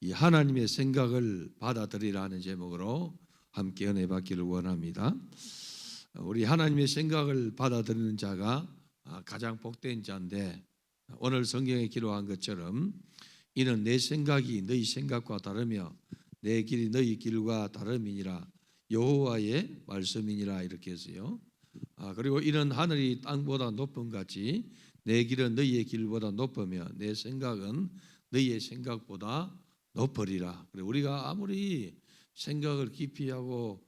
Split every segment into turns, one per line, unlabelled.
이 하나님의 생각을 받아들이라는 제목으로 함께 은혜 받기를 원합니다. 우리 하나님의 생각을 받아들이는 자가 가장 복된 자인데, 오늘 성경에 기록한 것처럼 이는 내 생각이 너희 생각과 다르며 내 길이 너희 길과 다름이니라, 여호와의 말씀이니라, 이렇게 했어요. 그리고 이는 하늘이 땅보다 높음 같이 내 길은 너희의 길보다 높으며 내 생각은 너희의 생각보다 높으리라. 우리가 아무리 생각을 깊이 하고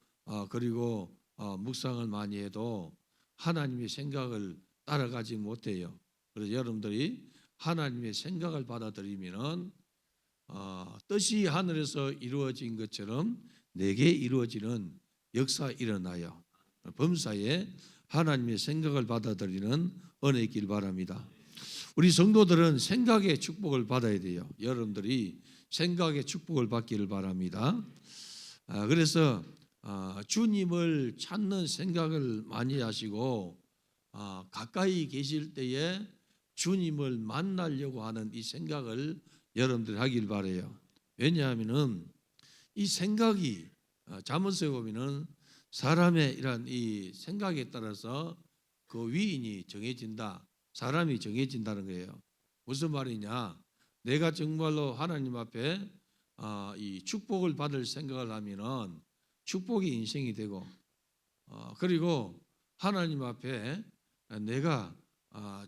그리고 묵상을 많이 해도 하나님의 생각을 따라가지 못해요. 그래서 여러분들이 하나님의 생각을 받아들이면은 뜻이 하늘에서 이루어진 것처럼 내게 이루어지는 역사 일어나요. 범사에 하나님의 생각을 받아들이는 은혜 있길 바랍니다. 우리 성도들은 생각의 축복을 받아야 돼요. 여러분들이 생각의 축복을 받기를 바랍니다. 그래서 주님을 찾는 생각을 많이 하시고 가까이 계실 때에 주님을 만나려고 하는 이 생각을 여러분들이 하길 바라요. 왜냐하면은 이 생각이 잠언서에 보면은 사람의 이런 이 생각에 따라서 그 위인이 정해진다, 사람이 정해진다는 거예요. 무슨 말이냐? 내가 정말로 하나님 앞에 이 축복을 받을 생각을 하면은 축복이 인생이 되고, 그리고 하나님 앞에 내가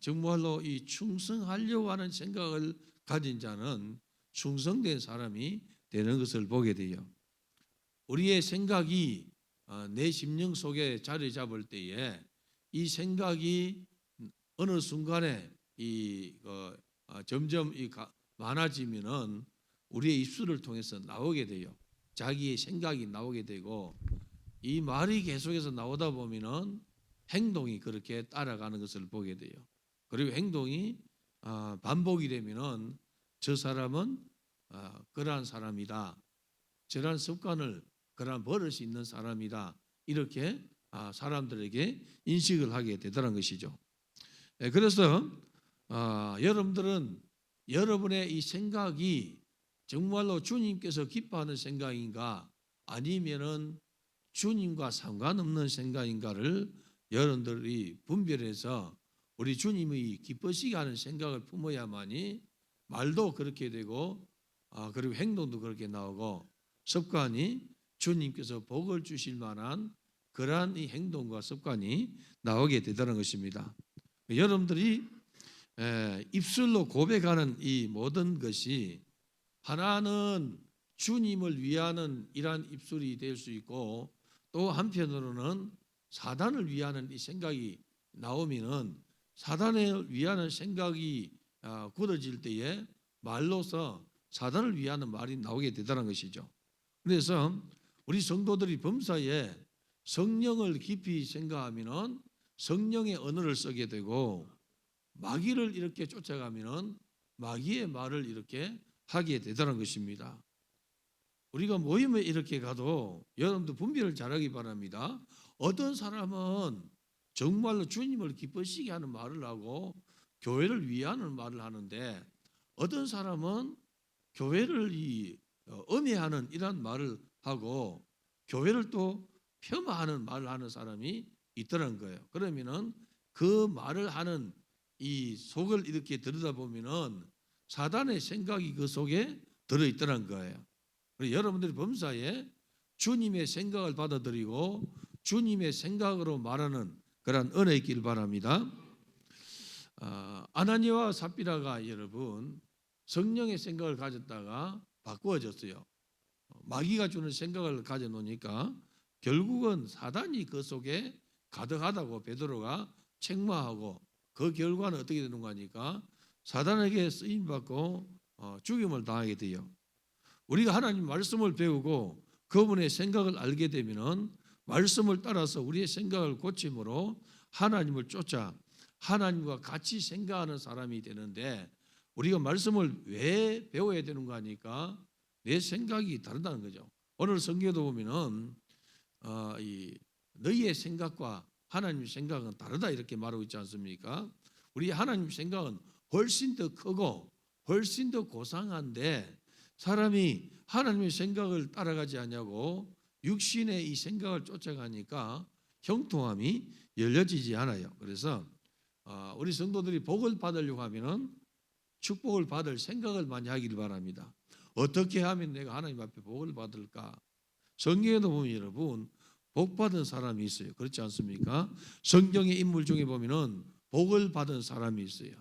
정말로 이 충성하려고 하는 생각을 가진 자는 충성된 사람이 되는 것을 보게 돼요. 우리의 생각이 내 심령 속에 자리 잡을 때에 이 생각이 어느 순간에 점점 많아지면은 우리의 입술을 통해서 나오게 돼요. 자기의 생각이 나오게 되고, 이 말이 계속해서 나오다 보면은 행동이 그렇게 따라가는 것을 보게 돼요. 그리고 행동이 반복이 되면은 저 사람은 그러한 사람이다, 저러한 습관을, 그러한 버릇이 있는 사람이다, 이렇게 사람들에게 인식을 하게 되더라는 것이죠. 그래서 여러분들은 여러분의 이 생각이 정말로 주님께서 기뻐하는 생각인가, 아니면은 주님과 상관없는 생각인가를 여러분들이 분별해서 우리 주님이 기쁘시게 하는 생각을 품어야만이 말도 그렇게 되고, 그리고 행동도 그렇게 나오고, 습관이 주님께서 복을 주실 만한 그러한 이 행동과 습관이 나오게 되다는 것입니다. 여러분들이 입술로 고백하는 이 모든 것이 하나는 주님을 위하는 이러한 입술이 될 수 있고, 또 한편으로는 사단을 위하는 이 생각이 나오면은 사단을 위하는 생각이 굳어질 때에 말로서 사단을 위하는 말이 나오게 되다는 것이죠. 그래서 우리 성도들이 범사에 성령을 깊이 생각하면은 성령의 언어를 쓰게 되고, 마귀를 이렇게 쫓아가면은 마귀의 말을 이렇게 하게 되다는 것입니다. 우리가 모임에 이렇게 가도 여러분도 분별을 잘하기 바랍니다. 어떤 사람은 정말로 주님을 기쁘시게 하는 말을 하고 교회를 위하는 말을 하는데, 어떤 사람은 교회를 음해하는 이런 말을 하고 교회를 또 폄하하는 말을 하는 사람이 있더라는 거예요. 그러면은 그 말을 하는 이 속을 이렇게 들여다보면은 사단의 생각이 그 속에 들어있더라는 거예요. 여러분들이 범사에 주님의 생각을 받아들이고 주님의 생각으로 말하는 그런 은혜 있길 바랍니다. 아나니아와 삽비라가 여러분 성령의 생각을 가졌다가 바꾸어졌어요. 마귀가 주는 생각을 가져놓으니까 결국은 사단이 그 속에 가득하다고 베드로가 책망하고, 그 결과는 어떻게 되는가 하니까 사단에게 쓰임받고 죽임을 당하게 돼요. 우리가 하나님 말씀을 배우고 그분의 생각을 알게 되면은 말씀을 따라서 우리의 생각을 고침으로 하나님을 쫓아 하나님과 같이 생각하는 사람이 되는데, 우리가 말씀을 왜 배워야 되는가 하니까 내 생각이 다르다는 거죠. 오늘 성경에도 보면은 너희의 생각과 하나님의 생각은 다르다 이렇게 말하고 있지 않습니까? 우리 하나님 생각은 훨씬 더 크고 훨씬 더 고상한데 사람이 하나님의 생각을 따라가지 않냐고 육신의 이 생각을 쫓아가니까 형통함이 열려지지 않아요. 그래서 우리 성도들이 복을 받으려고 하면은 축복을 받을 생각을 많이 하기를 바랍니다. 어떻게 하면 내가 하나님 앞에 복을 받을까? 성경에도 보면 여러분 복 받은 사람이 있어요. 그렇지 않습니까? 성경의 인물 중에 보면은 복을 받은 사람이 있어요.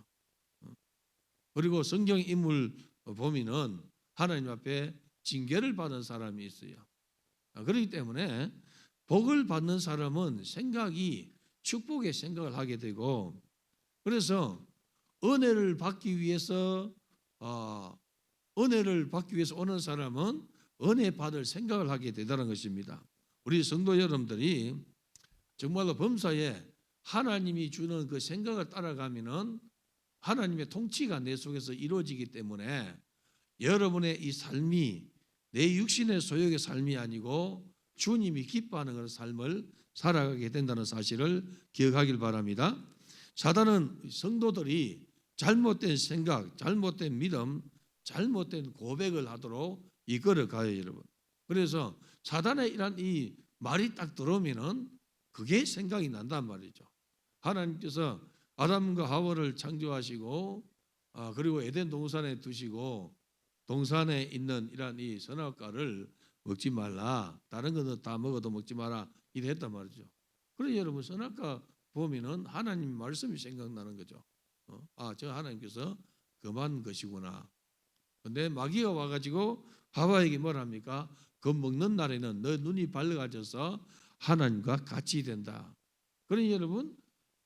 그리고 성경 인물 보면은 하나님 앞에 징계를 받은 사람이 있어요. 그렇기 때문에 복을 받는 사람은 생각이 축복의 생각을 하게 되고, 그래서 은혜를 받기 위해서 오는 사람은 은혜 받을 생각을 하게 되다는 것입니다. 우리 성도 여러분들이 정말로 범사에 하나님이 주는 그 생각을 따라가면은 하나님의 통치가 내 속에서 이루어지기 때문에 여러분의 이 삶이 내 육신의 소욕의 삶이 아니고 주님이 기뻐하는 그런 삶을 살아가게 된다는 사실을 기억하길 바랍니다. 사단은 성도들이 잘못된 생각, 잘못된 믿음, 잘못된 고백을 하도록 이끌어 가요, 여러분. 그래서 사단의 이런 이 말이 딱 들어오면은 그게 생각이 난단 말이죠. 하나님께서 아담과 하와를 창조하시고 그리고 에덴 동산에 두시고 동산에 있는 이런 이 선악과를 먹지 말라. 다른 것은 다 먹어도 먹지 마라. 이래 했단 말이죠. 그래 여러분 선악과 보면은 하나님 말씀이 생각나는 거죠. 저 하나님께서 그만 것이구나. 근데 마귀가 와가지고 하와에게 뭘 합니까? 그 먹는 날에는 너 눈이 밝아져서 하나님과 같이 된다. 그러니 여러분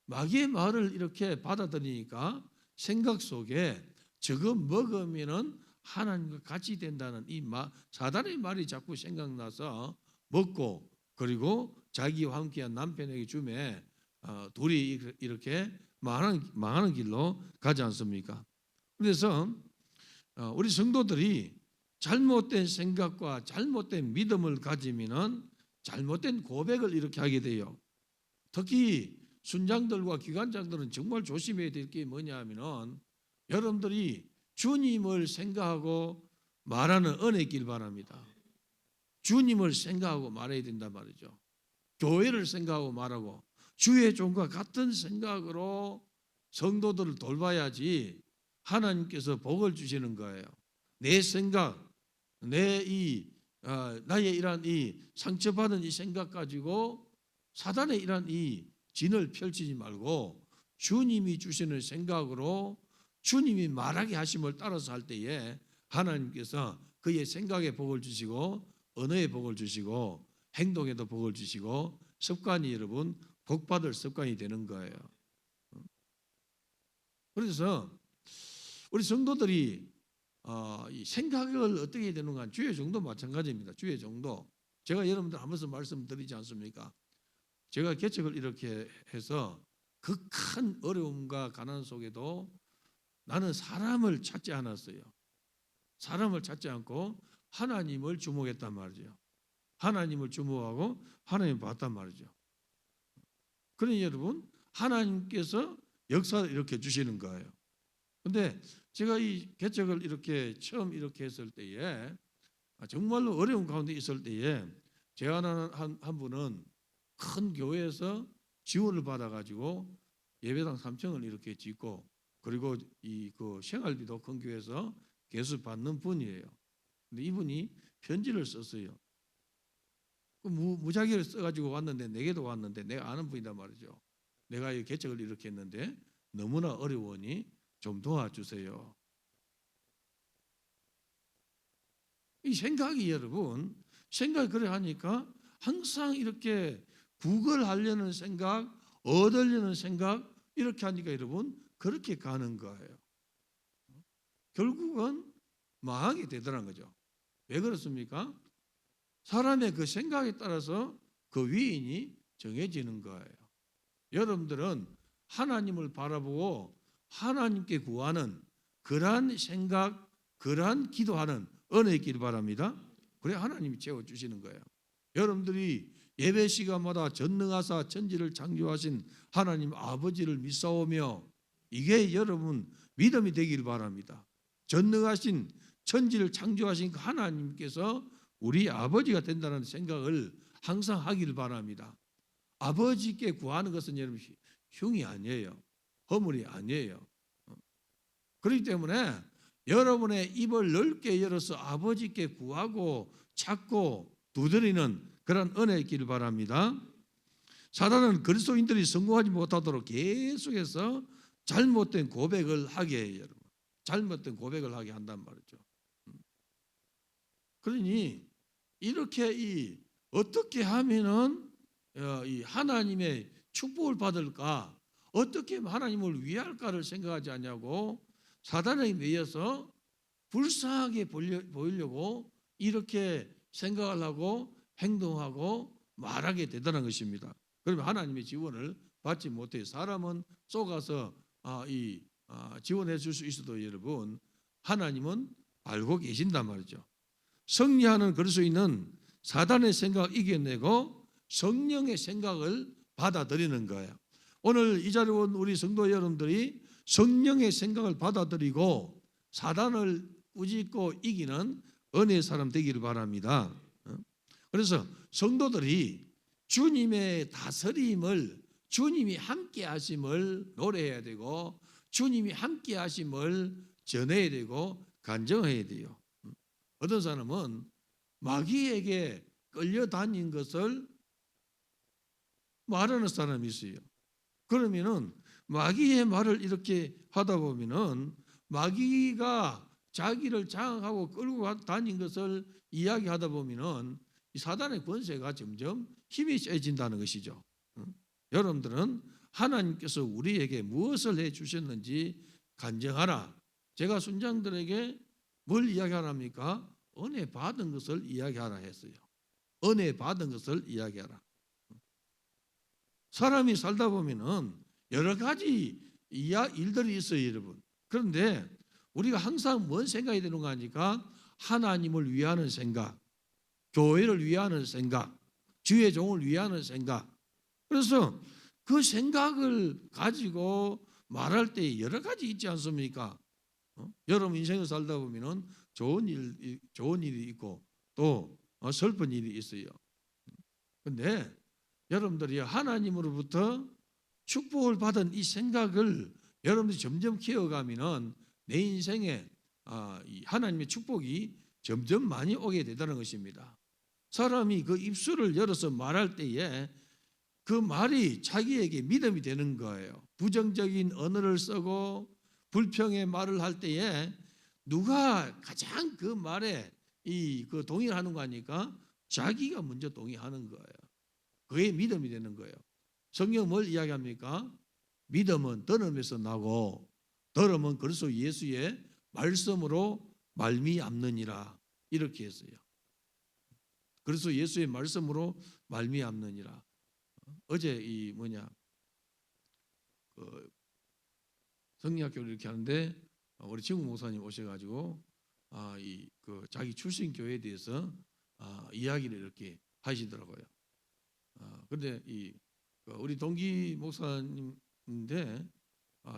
마귀의 말을 이렇게 받아들이니까 생각 속에 저거 먹으면은 하나님과 같이 된다는 이 사단의 말이 자꾸 생각나서 먹고 그리고 자기와 함께한 남편에게 주매 둘이 이렇게 망하는 길로 가지 않습니까? 그래서 우리 성도들이 잘못된 생각과 잘못된 믿음을 가지면은 잘못된 고백을 이렇게 하게 돼요. 특히 순장들과 기관장들은 정말 조심해야 될 게 뭐냐 하면은 여러분들이 주님을 생각하고 말하는 은혜 있길 바랍니다. 주님을 생각하고 말해야 된단 말이죠. 교회를 생각하고 말하고 주의 종과 같은 생각으로 성도들을 돌봐야지 하나님께서 복을 주시는 거예요. 내 생각, 나의 이러한 이 상처받은 이 생각 가지고 사단의 이러한 이 진을 펼치지 말고 주님이 주시는 생각으로 주님이 말하게 하심을 따라서 할 때에 하나님께서 그의 생각에 복을 주시고 언어에 복을 주시고 행동에도 복을 주시고 습관이 여러분 복받을 습관이 되는 거예요. 그래서 우리 성도들이 이 생각을 어떻게 해야 되는가? 주의 정도 마찬가지입니다. 주의 정도. 제가 여러분들 한 번씩 말씀드리지 않습니까? 제가 개척을 이렇게 해서 그 큰 어려움과 가난 속에도 나는 사람을 찾지 않았어요. 사람을 찾지 않고 하나님을 주목했단 말이죠. 하나님을 주목하고 하나님을 봤단 말이죠. 그러니 여러분 하나님께서 역사를 이렇게 주시는 거예요. 근데 제가 이 개척을 이렇게 처음 이렇게 했을 때에 정말로 어려운 가운데 있을 때에 제가 아는 한 분은 큰 교회에서 지원을 받아가지고 예배당 3층을 이렇게 짓고 그리고 그 생활비도 큰 교회에서 계속 받는 분이에요. 근데 이분이 편지를 썼어요. 그 무작위를 써가지고 왔는데 내게도 왔는데 내가 아는 분이란 말이죠. 내가 이 개척을 이렇게 했는데 너무나 어려우니 좀 도와주세요. 이 생각이 여러분 생각이 그래 하니까 항상 이렇게 부걸하려는 생각, 얻으려는 생각 이렇게 하니까 여러분 그렇게 가는 거예요. 결국은 망하게 되더란 거죠. 왜 그렇습니까? 사람의 그 생각에 따라서 그 위인이 정해지는 거예요. 여러분들은 하나님을 바라보고 하나님께 구하는 그러한 생각, 그러한 기도하는 은혜 있기를 바랍니다. 그래 하나님이 채워주시는 거예요. 여러분들이 예배 시간마다 전능하사 천지를 창조하신 하나님 아버지를 믿사오며 이게 여러분 믿음이 되기를 바랍니다. 전능하신 천지를 창조하신 그 하나님께서 우리 아버지가 된다는 생각을 항상 하기를 바랍니다. 아버지께 구하는 것은 여러분 흉이 아니에요. 허물이 아니에요. 그렇기 때문에 여러분의 입을 넓게 열어서 아버지께 구하고 찾고 두드리는 그런 은혜가 있기를 바랍니다. 사단은 그리스도인들이 성공하지 못하도록 계속해서 잘못된 고백을 하게 해요. 여러분. 잘못된 고백을 하게 한단 말이죠. 그러니 이렇게 어떻게 하면은 이 하나님의 축복을 받을까, 어떻게 하면 하나님을 위할까를 생각하지 않냐고 사단에 매여서 불쌍하게 보이려고 이렇게 생각을 하고 행동하고 말하게 되더라는 것입니다. 그러면 하나님의 지원을 받지 못해요. 사람은 속아서 지원해 줄 수 있어도 여러분 하나님은 알고 계신단 말이죠. 승리하는 그리스도인은 사단의 생각을 이겨내고 성령의 생각을 받아들이는 거예요. 오늘 이 자리에 온 우리 성도 여러분들이 성령의 생각을 받아들이고 사단을 꾸짖고 이기는 은혜의 사람 되기를 바랍니다. 그래서 성도들이 주님의 다스림을, 주님이 함께 하심을 노래해야 되고 주님이 함께 하심을 전해야 되고 간증해야 돼요. 어떤 사람은 마귀에게 끌려다닌 것을 말하는 사람이 있어요. 그러면은 마귀의 말을 이렇게 하다 보면은 마귀가 자기를 장악하고 끌고 다닌 것을 이야기하다 보면은 이 사단의 권세가 점점 힘이 세진다는 것이죠. 여러분들은 하나님께서 우리에게 무엇을 해 주셨는지 간증하라. 제가 순장들에게 뭘 이야기하랍니까? 은혜 받은 것을 이야기하라 했어요. 은혜 받은 것을 이야기하라. 사람이 살다 보면은 여러 가지 일들이 있어요, 여러분. 그런데 우리가 항상 뭔 생각이 되는 거 아니까? 하나님을 위하는 생각, 교회를 위하는 생각, 주의 종을 위하는 생각. 그래서 그 생각을 가지고 말할 때 여러 가지 있지 않습니까? 여러분 인생을 살다 보면은 좋은 일이 있고 또 슬픈 일이 있어요. 그런데 여러분들이 하나님으로부터 축복을 받은 이 생각을 여러분들이 점점 키워가면은 내 인생에 이 하나님의 축복이 점점 많이 오게 되다는 것입니다. 사람이 그 입술을 열어서 말할 때에 그 말이 자기에게 믿음이 되는 거예요. 부정적인 언어를 쓰고 불평의 말을 할 때에 누가 가장 그 말에 그 동의를 하는 거 아니까? 자기가 먼저 동의하는 거예요. 그게 믿음이 되는 거예요. 성경 뭘 이야기합니까? 믿음은 들음에서 나고 들음은 그리스도 예수의 말씀으로 말미암느니라 이렇게 했어요. 그리스도 예수의 말씀으로 말미암느니라. 어제 성리학교를 이렇게 하는데 우리 친구 목사님 오셔가지고 자기 출신 교회에 대해서 이야기를 이렇게 하시더라고요. 그런데 우리 동기 목사님인데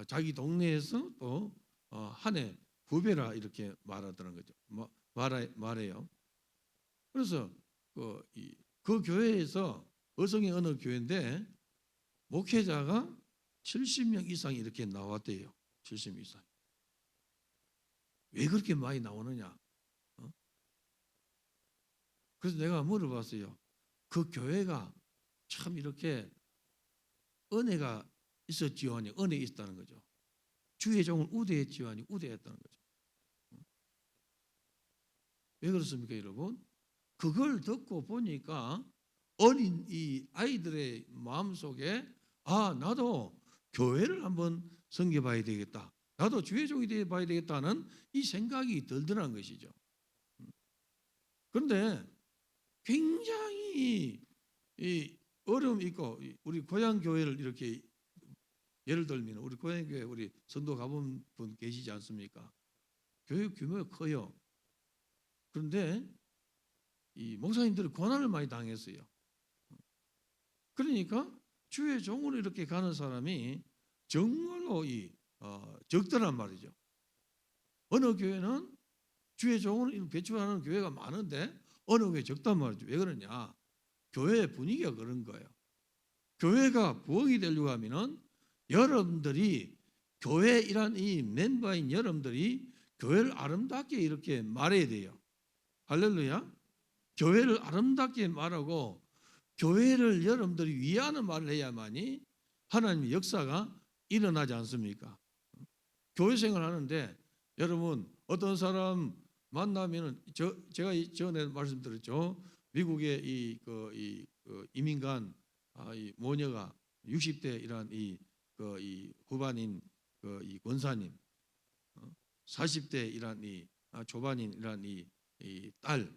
자기 동네에서 또 한 해 후배라 이렇게 말하더라는 거죠. 말해요. 그래서 그 교회에서 어성의 어느 교회인데 목회자가 70명 이상 이렇게 나왔대요. 70명 이상. 왜 그렇게 많이 나오느냐? 그래서 내가 물어봤어요. 그 교회가 참 이렇게 은혜가 있었지요? 아니 은혜 있다는 거죠. 주의 종을 우대했지요? 아니 우대했다는 거죠. 왜 그렇습니까, 여러분? 그걸 듣고 보니까 어린 이 아이들의 마음속에 나도 교회를 한번 섬겨봐야 되겠다. 나도 주의 종이 되어봐야 되겠다는 이 생각이 들더라는 것이죠. 그런데 굉장히 어려움이 있고 우리 고향 교회를 이렇게 예를 들면 우리 고향 교회 우리 성도 가본 분 계시지 않습니까? 교회 규모가 커요. 그런데 이 목사님들이 고난을 많이 당했어요. 그러니까 주의 종으로 이렇게 가는 사람이 정말로 적더란 말이죠. 어느 교회는 주의 종을 배출하는 교회가 많은데 어느 교회 적단 말이죠. 왜 그러냐? 교회의 분위기가 그런 거예요. 교회가 부흥이 되려고 하면은 여러분들이 교회이란 이 멤버인 여러분들이 교회를 아름답게 이렇게 말해야 돼요. 할렐루야. 교회를 아름답게 말하고 교회를 여러분들이 위하는 말을 해야만이 하나님의 역사가 일어나지 않습니까? 교회 생활하는데 여러분 어떤 사람 만나면은 제가 전에 말씀드렸죠. 미국의 이 이민간 이 모녀가 60대 이란 이 후반인 이 권사님, 40대 이란 이 초반인 이란 이 딸,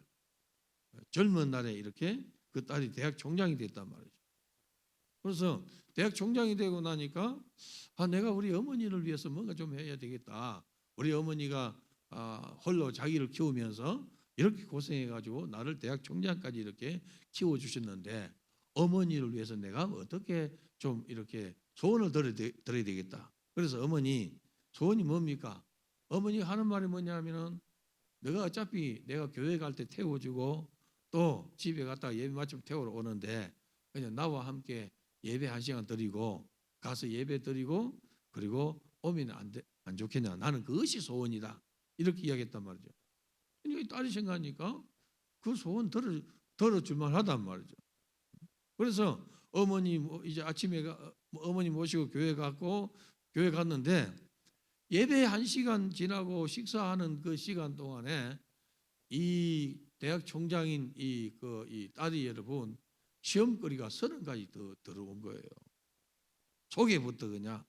젊은 날에 이렇게 그 딸이 대학 총장이 됐단 말이죠. 그래서 대학 총장이 되고 나니까 내가 우리 어머니를 위해서 뭔가 좀 해야 되겠다. 우리 어머니가 홀로 자기를 키우면서 이렇게 고생해가지고 나를 대학 총장까지 이렇게 키워주셨는데 어머니를 위해서 내가 어떻게 좀 이렇게 소원을 들어야 되겠다. 그래서 어머니 소원이 뭡니까? 어머니가 하는 말이 뭐냐면은 내가 어차피 내가 교회 갈 때 태워주고 또 집에 갔다가 예배 마치면 태우러 오는데 그냥 나와 함께 예배 1시간 드리고 가서 예배 드리고 그리고 오면 안 좋겠냐. 나는 그것이 소원이다. 이렇게 이야기했단 말이죠. 그러니까 딸이 생각하니까 그 소원 들어줄만 하단 말이죠. 그래서 어머니 이제 아침에 어머니 모시고 교회 갔는데 예배 1시간 지나고 식사하는 그 시간 동안에 이 대학 총장인 이 딸이 여러분 시험거리가 30가지 더 들어온 거예요. 소개부터 그냥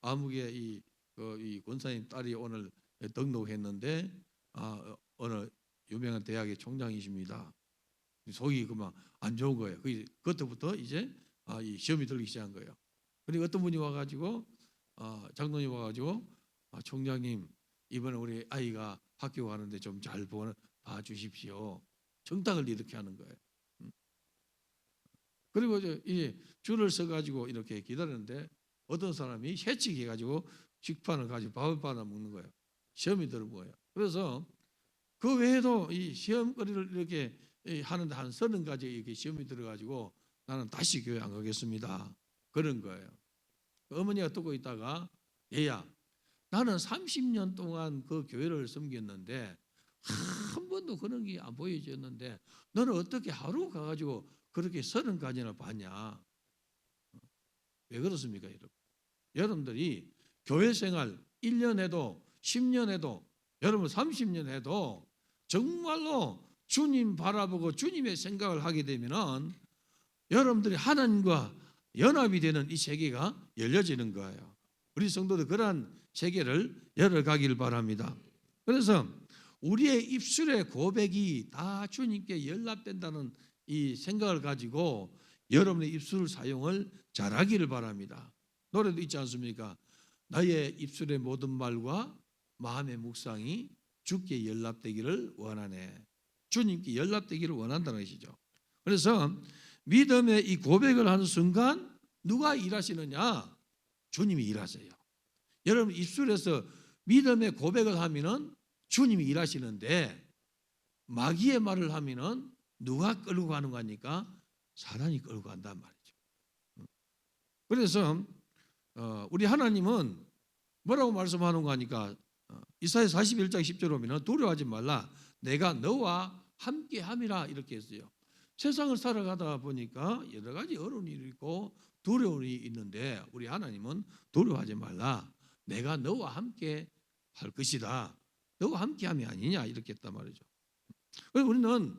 아무개 이 권사님 딸이 오늘 등록했는데 어느 유명한 대학의 총장이십니다. 속이 그만 안 좋은 거예요. 그때부터 이제 이 시험이 들기 시작한 거예요. 그리고 어떤 분이 와가지고 장로님 와가지고 총장님 이번에 우리 아이가 학교 가는데 좀 잘 봐주십시오. 청탁을 이렇게 하는 거예요. 그리고 이제 줄을 서가지고 이렇게 기다리는데 어떤 사람이 해치기해가지고 식판을 가지고 밥을 받아 먹는 거예요. 시험이 들은 거예요. 그래서 그 외에도 이 시험거리를 이렇게 하는데 한 30가지 이렇게 시험이 들어가지고 나는 다시 교회 안 가겠습니다. 그런 거예요. 어머니가 듣고 있다가 얘야 나는 30년 동안 그 교회를 섬겼는데 한 번도 그런 게 안 보여졌는데 너는 어떻게 하루 가가지고 그렇게 30가지나 봤냐. 왜 그렇습니까 여러분? 여러분들이 교회 생활 1년 해도 10년 해도 여러분 30년 해도 정말로 주님 바라보고 주님의 생각을 하게 되면은 여러분들이 하나님과 연합이 되는 이 세계가 열려지는 거예요. 우리 성도들 그러한 세계를 열어가길 바랍니다. 그래서 우리의 입술의 고백이 다 주님께 연락된다는 이 생각을 가지고 여러분의 입술 사용을 잘하기를 바랍니다. 노래도 있지 않습니까? 나의 입술의 모든 말과 마음의 묵상이 주께 연락되기를 원하네. 주님께 연락되기를 원한다는 것이죠. 그래서 믿음의 이 고백을 하는 순간 누가 일하시느냐? 주님이 일하세요. 여러분 입술에서 믿음의 고백을 하면은 주님이 일하시는데 마귀의 말을 하면은 누가 끌고 가는 거니까 사단이 끌고 간단 말이죠. 그래서 우리 하나님은 뭐라고 말씀하는 거니까 이사야 41장 10절 보면 두려워하지 말라 내가 너와 함께 함이라 이렇게 했어요. 세상을 살아가다 보니까 여러 가지 어려움이 있고 두려움이 있는데 우리 하나님은 두려워하지 말라 내가 너와 함께 할 것이다. 너와 함께함이 아니냐 이렇게 했단 말이죠. 그래서 우리는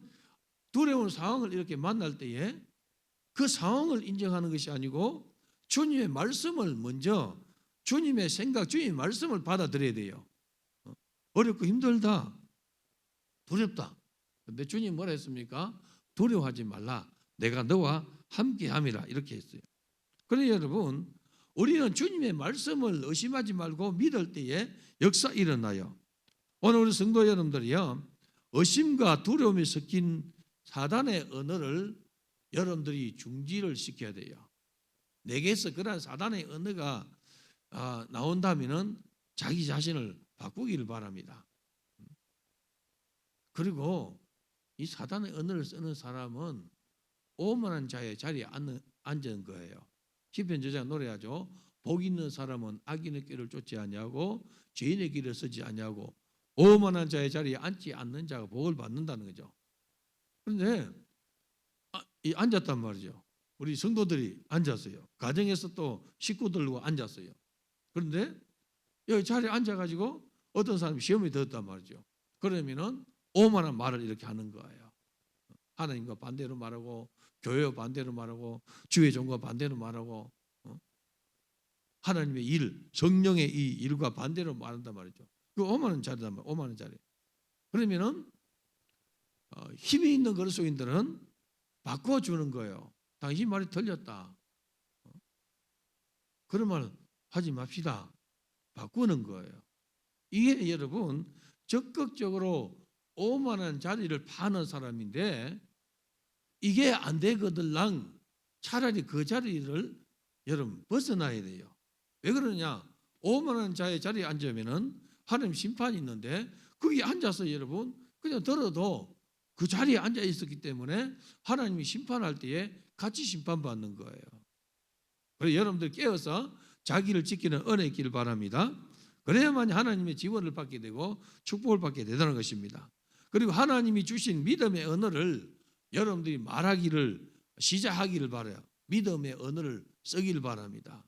두려운 상황을 이렇게 만날 때에 그 상황을 인정하는 것이 아니고 주님의 말씀을 먼저 주님의 생각, 주님의 말씀을 받아들여야 돼요. 어렵고 힘들다, 두렵다. 근데 주님 뭐라 했습니까? 두려워하지 말라. 내가 너와 함께함이라 이렇게 했어요. 그러니 여러분 우리는 주님의 말씀을 의심하지 말고 믿을 때에 역사 일어나요. 오늘 우리 성도 여러분들이요 의심과 두려움이 섞인 사단의 언어를 여러분들이 중지를 시켜야 돼요. 내게서 그런 사단의 언어가 나온다면은 자기 자신을 바꾸기를 바랍니다. 그리고 이 사단의 언어를 쓰는 사람은 오만한 자의 자리에 앉은 거예요. 시편 저자가 노래하죠. 복 있는 사람은 악인의 길을 쫓지 아니하고 죄인의 길을 서지 아니하고 오만한 자의 자리에 앉지 않는 자가 복을 받는다는 거죠. 그런데 앉았단 말이죠. 우리 성도들이 앉았어요. 가정에서 또 식구들과 앉았어요. 그런데 여기 자리에 앉아가지고 어떤 사람이 시험이 들었단 말이죠. 그러면은 오만한 말을 이렇게 하는 거예요. 하나님과 반대로 말하고 교회와 반대로 말하고 주의 종과 반대로 말하고 하나님의 일, 성령의 이 일과 반대로 말한단 말이죠. 그 오만한 자리단 말이에요. 오만한 자리. 그러면은 힘이 있는 그리스도인들은 바꿔주는 거예요. 당신 말이 틀렸다. 그런 말 하지 맙시다. 바꾸는 거예요. 이게 여러분 적극적으로 오만한 자리를 파는 사람인데 이게 안 되거들랑 차라리 그 자리를 여러분 벗어나야 돼요. 왜 그러냐? 오만한 자의 자리에 앉으면은 하나님 심판이 있는데 거기 앉아서 여러분 그냥 들어도 그 자리에 앉아 있었기 때문에 하나님이 심판할 때에 같이 심판받는 거예요. 그래서 여러분들 깨어서 자기를 지키는 은혜 있기를 바랍니다. 그래야만 하나님의 지원을 받게 되고 축복을 받게 되는 것입니다. 그리고 하나님이 주신 믿음의 언어를 여러분들이 말하기를 시작하기를 바라요. 믿음의 언어를 쓰기를 바랍니다.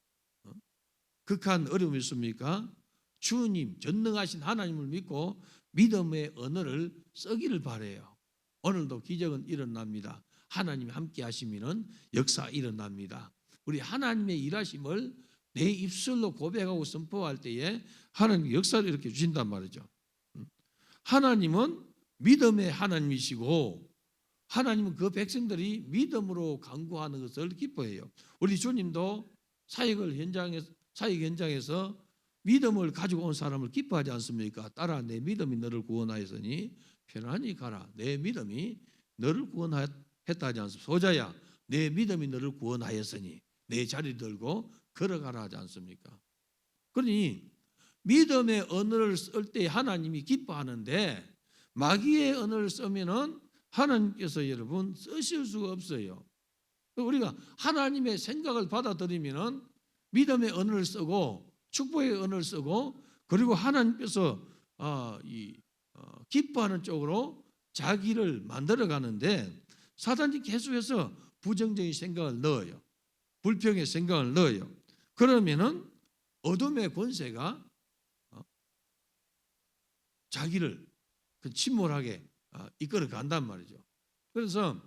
극한 어려움이 있습니까? 주님 전능하신 하나님을 믿고 믿음의 언어를 쓰기를 바라요. 오늘도 기적은 일어납니다. 하나님이 함께 하시면 역사 일어납니다. 우리 하나님의 일하심을 내 입술로 고백하고 선포할 때에 하나님 역사를 이렇게 주신단 말이죠. 하나님은 믿음의 하나님이시고 하나님은 그 백성들이 믿음으로 간구하는 것을 기뻐해요. 우리 주님도 사역 현장에서 믿음을 가지고 온 사람을 기뻐하지 않습니까? 따라 내 믿음이 너를 구원하였으니 편안히 가라. 내 믿음이 너를 구원했다 하지 않습니까? 소자야 내 믿음이 너를 구원하였으니 내 자리 들고 걸어가라 하지 않습니까? 그러니 믿음의 언어를 쓸 때 하나님이 기뻐하는데 마귀의 언어를 쓰면은 하나님께서 여러분 쓰실 수가 없어요. 우리가 하나님의 생각을 받아들이면은 믿음의 언어를 쓰고 축복의 언어를 쓰고 그리고 하나님께서 기뻐하는 쪽으로 자기를 만들어 가는데 사단이 계속해서 부정적인 생각을 넣어요. 불평의 생각을 넣어요. 그러면은 어둠의 권세가 자기를 침몰하게 이끌어 간단 말이죠. 그래서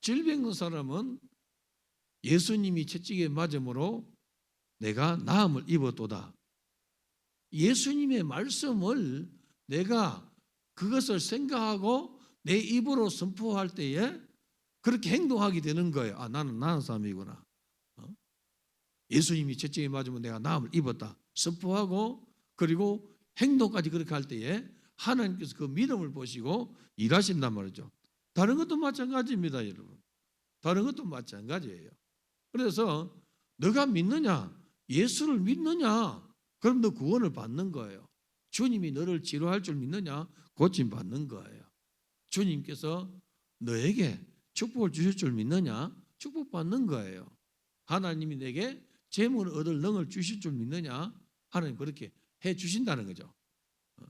질병 있는 사람은 예수님이 채찍에 맞음으로 내가 나음을 입었도다. 예수님의 말씀을 내가 그것을 생각하고 내 입으로 선포할 때에 그렇게 행동하게 되는 거예요. 나는 나은 사람이구나. 예수님이 채찍에 맞으면 내가 나음을 입었다. 선포하고 그리고 행동까지 그렇게 할 때에 하나님께서 그 믿음을 보시고 일하신단 말이죠. 다른 것도 마찬가지입니다, 여러분. 다른 것도 마찬가지예요. 그래서 너가 믿느냐, 예수를 믿느냐, 그럼 너 구원을 받는 거예요. 주님이 너를 치료할 줄 믿느냐, 고침 받는 거예요. 주님께서 너에게 축복을 주실 줄 믿느냐, 축복 받는 거예요. 하나님이 내게 재물을 얻을 능을 주실 줄 믿느냐, 하나님 그렇게 해 주신다는 거죠.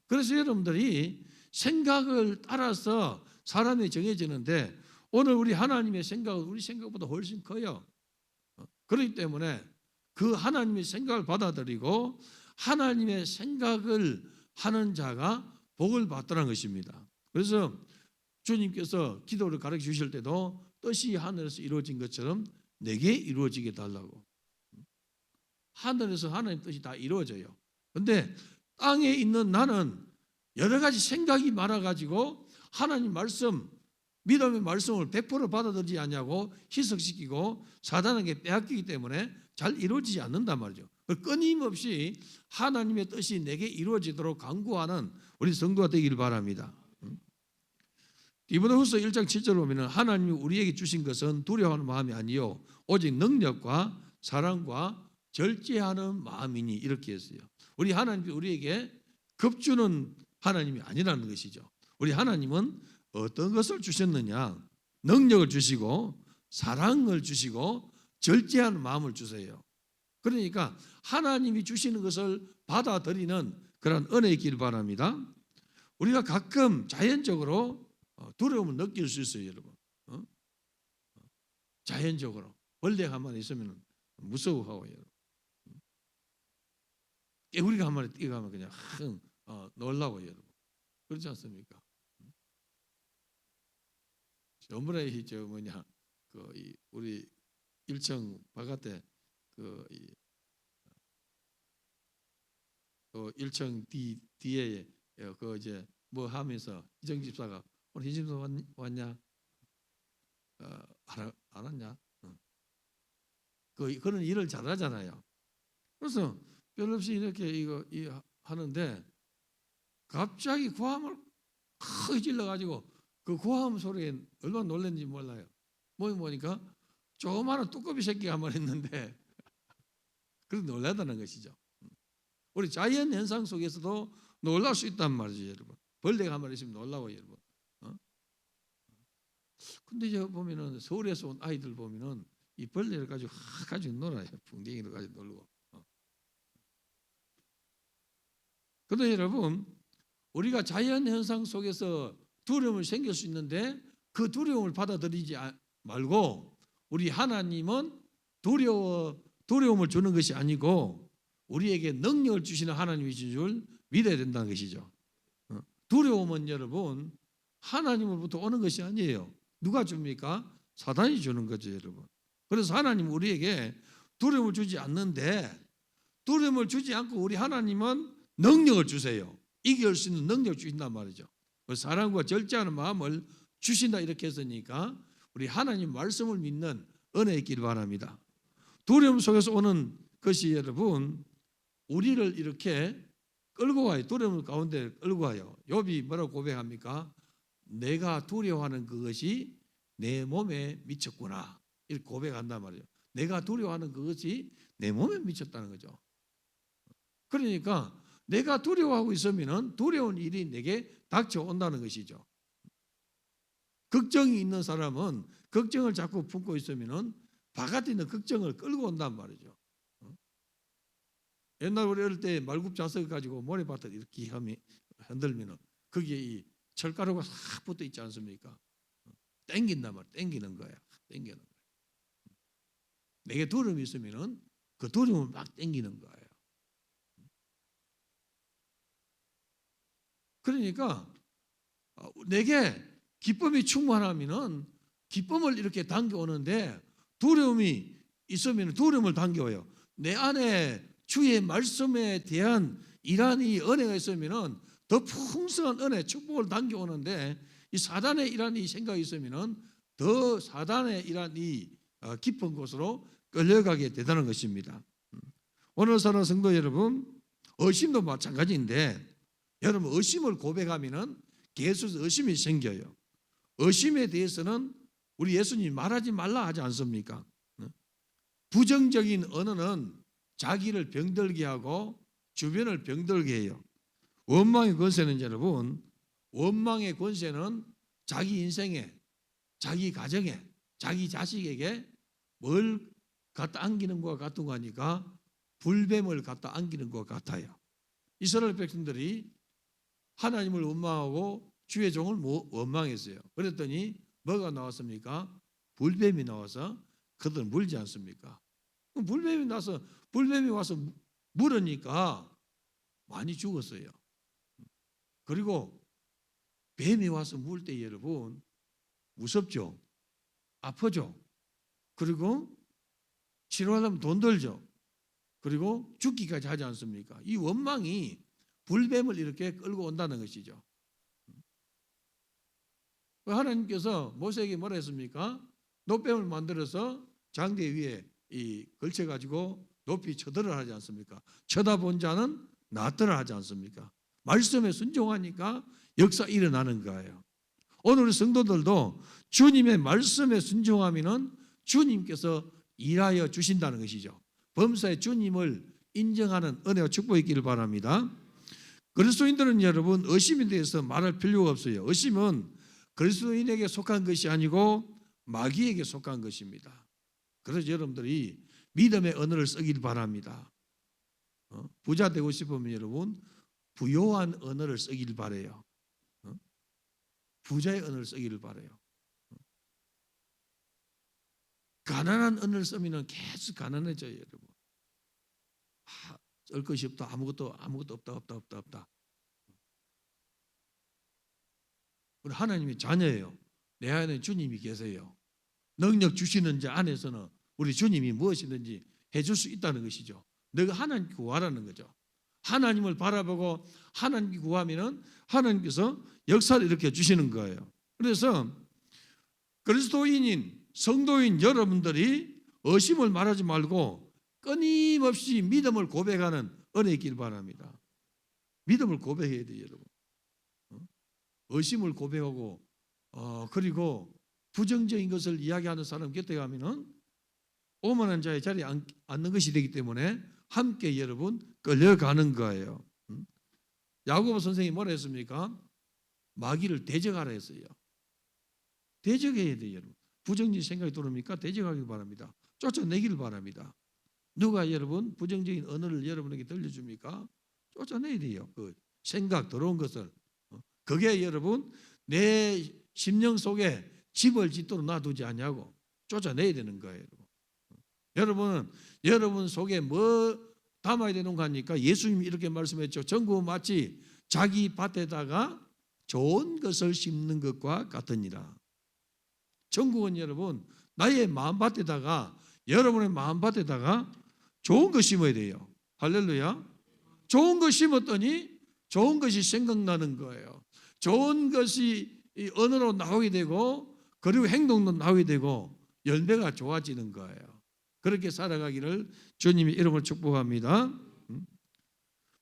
그래서 여러분들이 생각을 따라서 사람이 정해지는데 오늘 우리 하나님의 생각은 우리 생각보다 훨씬 커요. 그렇기 때문에 그 하나님의 생각을 받아들이고 하나님의 생각을 하는 자가 복을 받더라는 것입니다. 그래서 주님께서 기도를 가르쳐 주실 때도 뜻이 하늘에서 이루어진 것처럼 내게 이루어지게 달라고. 하늘에서 하나님 뜻이 다 이루어져요. 그런데 땅에 있는 나는 여러 가지 생각이 많아가지고 하나님 말씀, 믿음의 말씀을 100% 받아들이지 않냐고 희석시키고 사단에게 빼앗기기 때문에 잘 이루어지지 않는단 말이죠. 끊임없이 하나님의 뜻이 내게 이루어지도록 간구하는 우리 성도가 되기를 바랍니다. 디모데후서 1장 7절 보면 하나님이 우리에게 주신 것은 두려워하는 마음이 아니요 오직 능력과 사랑과 절제하는 마음이니 이렇게 했어요. 우리 하나님이 우리에게 겁주는 하나님이 아니라는 것이죠. 우리 하나님은 어떤 것을 주셨느냐? 능력을 주시고 사랑을 주시고 절제하는 마음을 주세요. 그러니까 하나님이 주시는 것을 받아들이는 그런 은혜의 길 바랍니다. 우리가 가끔 자연적으로 두려움을 느낄 수 있어요, 여러분. 자연적으로 벌레가 한 마리 있으면 무서워하고, 여러분. 개구리가 한 마리 뛰어가면 그냥 놀라고, 여러분. 그렇지 않습니까? 전번에 우리 1층 바깥에 1층 뒤에 이제 뭐 하면서 이정 집사가 오늘 희집사 왔냐? 안 왔냐? 그런 일을 잘하잖아요. 그래서 별 없이 이렇게 이거 하는데 갑자기 고함을 크게 질러가지고 그 고함 소리에 얼마나 놀랐는지 몰라요. 보니까 조그마한 뚜꺼비 새끼가 한 마리 있는데 그래서 놀라다는 것이죠. 우리 자연 현상 속에서도 놀랄 수 있단 말이죠, 여러분. 벌레가 한 마리 있으면 놀라고, 여러분. 근데 저 보면은 서울에서 온 아이들 보면은 이 벌레를 가지고 놀아요. 풍뎅이를 가지고 놀고. 그런데 여러분, 우리가 자연 현상 속에서 두려움을 생길 수 있는데 그 두려움을 받아들이지 말고 우리 하나님은 두려움을 주는 것이 아니고 우리에게 능력을 주시는 하나님이신 줄 믿어야 된다는 것이죠. 두려움은 여러분 하나님으로부터 오는 것이 아니에요. 누가 줍니까? 사단이 주는 거죠, 여러분. 그래서 하나님은 우리에게 두려움을 주지 않는데 두려움을 주지 않고 우리 하나님은 능력을 주세요. 이길 수 있는 능력을 주신단 말이죠. 사랑과 절제하는 마음을 주신다 이렇게 했으니까 우리 하나님 말씀을 믿는 은혜의 길 바랍니다. 두려움 속에서 오는 것이 여러분 우리를 이렇게 끌고 가요. 두려움 가운데 끌고 가요. 욥이 뭐라고 고백합니까? 내가 두려워하는 그것이 내 몸에 미쳤구나 이렇게 고백한단 말이에요. 내가 두려워하는 그것이 내 몸에 미쳤다는 거죠. 그러니까 내가 두려워하고 있으면 두려운 일이 내게 닥쳐온다는 것이죠. 걱정이 있는 사람은 걱정을 자꾸 품고 있으면 바깥에 있는 걱정을 끌고 온단 말이죠. 옛날 우리 어릴 때 말굽 자석 가지고 모래밭을 이렇게 흔들면 거기에 이 철가루가 싹 붙어 있지 않습니까? 땡긴단 말이에요. 땡기는 거야. 땡기는 거야. 내게 두려움이 있으면 그 두려움을 막 땡기는 거예요. 그러니까 내게 기쁨이 충만하면은 기쁨을 이렇게 당겨오는데 두려움이 있으면 두려움을 당겨와요. 내 안에 주의 말씀에 대한 이러한 이 은혜가 있으면은 더 풍성한 은혜, 축복을 당겨오는데 이 사단의 이러한 이 생각이 있으면은 더 사단의 이러한 이 깊은 곳으로 끌려가게 되다는 것입니다. 오늘 사는 성도 여러분, 의심도 마찬가지인데 여러분 의심을 고백하면은 계속 의심이 생겨요. 의심에 대해서는 우리 예수님이 말하지 말라 하지 않습니까? 부정적인 언어는 자기를 병들게 하고 주변을 병들게 해요. 원망의 권세는 여러분, 원망의 권세는 자기 인생에, 자기 가정에, 자기 자식에게 뭘 갖다 안기는 것 같은 거 하니까 불뱀을 갖다 안기는 것 같아요. 이스라엘 백성들이 하나님을 원망하고 주의 종을 원망했어요. 그랬더니 뭐가 나왔습니까? 불뱀이 나와서 그들 물지 않습니까? 그럼 불뱀이 와서 물으니까 많이 죽었어요. 그리고 뱀이 와서 물 때 여러분 무섭죠? 아프죠? 그리고 치료하려면 돈 들죠? 그리고 죽기까지 하지 않습니까? 이 원망이 불뱀을 이렇게 끌고 온다는 것이죠. 하나님께서 모세에게 뭐라 했습니까? 노뱀을 만들어서 장대 위에 걸쳐가지고 높이 쳐들어 하지 않습니까? 쳐다본 자는 낫더라 하지 않습니까? 말씀에 순종하니까 역사 일어나는 거예요. 오늘 우리 성도들도 주님의 말씀에 순종하면은 주님께서 일하여 주신다는 것이죠. 범사에 주님을 인정하는 은혜와 축복이 있기를 바랍니다. 그리스도인들은 여러분 의심에 대해서 말할 필요가 없어요. 의심은 그리스도인에게 속한 것이 아니고 마귀에게 속한 것입니다. 그래서 여러분들이 믿음의 언어를 쓰길 바랍니다. 부자 되고 싶으면 여러분 부요한 언어를 쓰길 바라요. 부자의 언어를 쓰기를 바라요. 가난한 언어를 쓰면 계속 가난해져요, 여러분. 쓸 것이 없다, 아무것도 없다. 우리 하나님의 자녀예요. 내 안에 주님이 계세요. 능력 주시는 자 안에서는 우리 주님이 무엇이든지 해줄 수 있다는 것이죠. 너가 하나님 구하라는 거죠. 하나님을 바라보고 하나님 구하면은 하나님께서 역사를 일으켜 주시는 거예요. 그래서 그리스도인인 성도인 여러분들이 의심을 말하지 말고 끊임없이 믿음을 고백하는 은혜 있길 바랍니다. 믿음을 고백해야 돼요, 여러분. 의심을 고백하고 그리고 부정적인 것을 이야기하는 사람 곁에 가면은 오만한 자의 자리에 앉는 것이 되기 때문에 함께 여러분 끌려가는 거예요. 야고보 선생님이 뭐라 했습니까? 마귀를 대적하라 했어요. 대적해야 돼요, 여러분. 부정적인 생각이 들어옵니까? 대적하길 바랍니다. 쫓아내기를 바랍니다. 누가 여러분 부정적인 언어를 여러분에게 들려줍니까? 쫓아내야 돼요. 그 생각 들어온 것을. 그게 여러분 내 심령 속에 집을 짓도록 놔두지 않냐고 쫓아내야 되는 거예요. 여러분은 여러분 속에 뭐 담아야 되는 거 아닙니까? 예수님이 이렇게 말씀했죠. 전구 마치 자기 밭에다가 좋은 것을 심는 것과 같으니라. 전국은 여러분 나의 마음밭에다가 여러분의 마음밭에다가 좋은 거 심어야 돼요. 할렐루야. 좋은 거 심었더니 좋은 것이 생각나는 거예요. 좋은 것이 언어로 나오게 되고 그리고 행동도 나오게 되고 열매가 좋아지는 거예요. 그렇게 살아가기를 주님의 이름으로 축복합니다.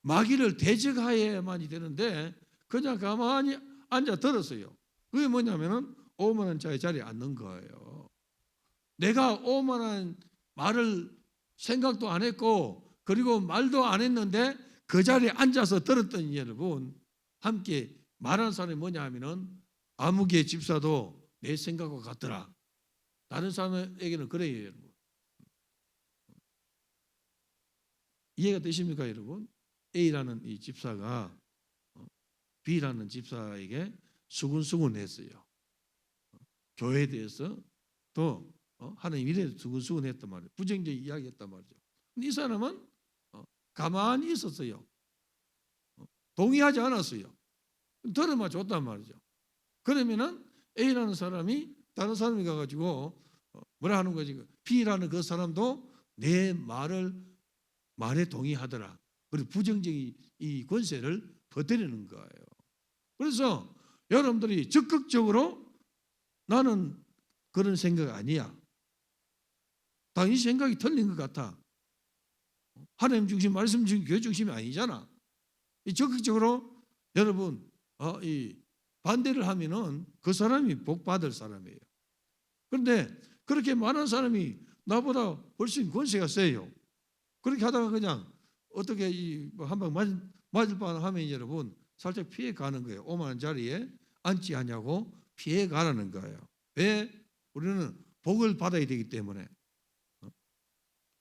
마귀를 대적하여야만이 되는데 그냥 가만히 앉아 들었어요. 그게 뭐냐면은 오만한 자의 자리에 앉는 거예요. 내가 오만한 말을 생각도 안 했고 그리고 말도 안 했는데 그 자리에 앉아서 들었더니 여러분 함께 말하는 사람이 뭐냐 하면은 아무개 집사도 내 생각과 같더라. 다른 사람에게는 그래요, 여러분. 이해가 되십니까, 여러분? A라는 이 집사가 B라는 집사에게 수군수군했어요. 교회에 대해서 또 하나님 이래 수군수군했단 말이에요. 부정적인 이야기했단 말이죠. 근데 이 사람은 가만히 있었어요. 동의하지 않았어요. 들으면 좋단 말이죠. 그러면은 A라는 사람이 다른 사람이 가가지고 뭐라 하는 거지? B라는 그 사람도 내 말에 동의하더라. 그리고 부정적인 이 권세를 퍼뜨리는 거예요. 그래서 여러분들이 적극적으로 나는 그런 생각 아니야. 당신 생각이 틀린 것 같아. 하나님 중심, 말씀 중심, 교회 중심이 아니잖아. 적극적으로 여러분 이 반대를 하면은 그 사람이 복 받을 사람이에요. 그런데 그렇게 많은 사람이 나보다 훨씬 권세가 세요. 그렇게 하다가 그냥 어떻게 한 방 맞을 뻔하면 여러분 살짝 피해 가는 거예요. 오만한 자리에 앉지 않냐고 피해 가라는 거예요. 왜? 우리는 복을 받아야 되기 때문에.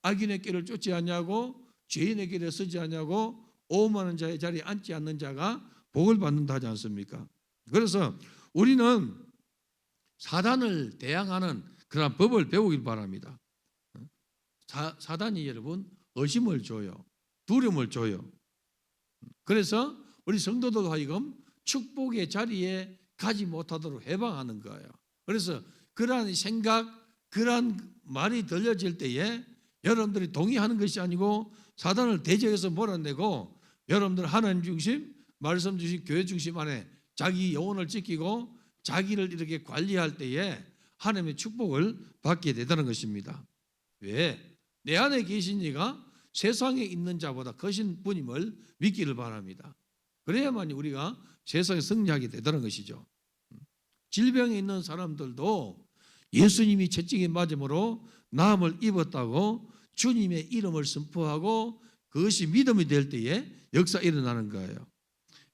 악인의 길을 쫓지 않냐고 죄인의 길에 서지 않냐고 오만한 자의 자리에 앉지 않는 자가 복을 받는다 하지 않습니까? 그래서 우리는 사단을 대항하는 그런 법을 배우길 바랍니다. 사단이 여러분 의심을 줘요. 두려움을 줘요. 그래서 우리 성도들 하여금 축복의 자리에 가지 못하도록 해방하는 거예요. 그래서 그러한 생각, 그러한 말이 들려질 때에 여러분들이 동의하는 것이 아니고 사단을 대적해서 몰아내고 여러분들 하나님 중심, 말씀 중심, 교회 중심 안에 자기 영혼을 지키고 자기를 이렇게 관리할 때에 하나님의 축복을 받게 되다는 것입니다. 왜? 내 안에 계신 이가 세상에 있는 자보다 크신 분임을 믿기를 바랍니다. 그래야만 우리가 세상에 승리하게 되다는 것이죠. 질병에 있는 사람들도 예수님이 채찍에 맞음으로 나음을 입었다고 주님의 이름을 선포하고 그것이 믿음이 될 때에 역사 일어나는 거예요.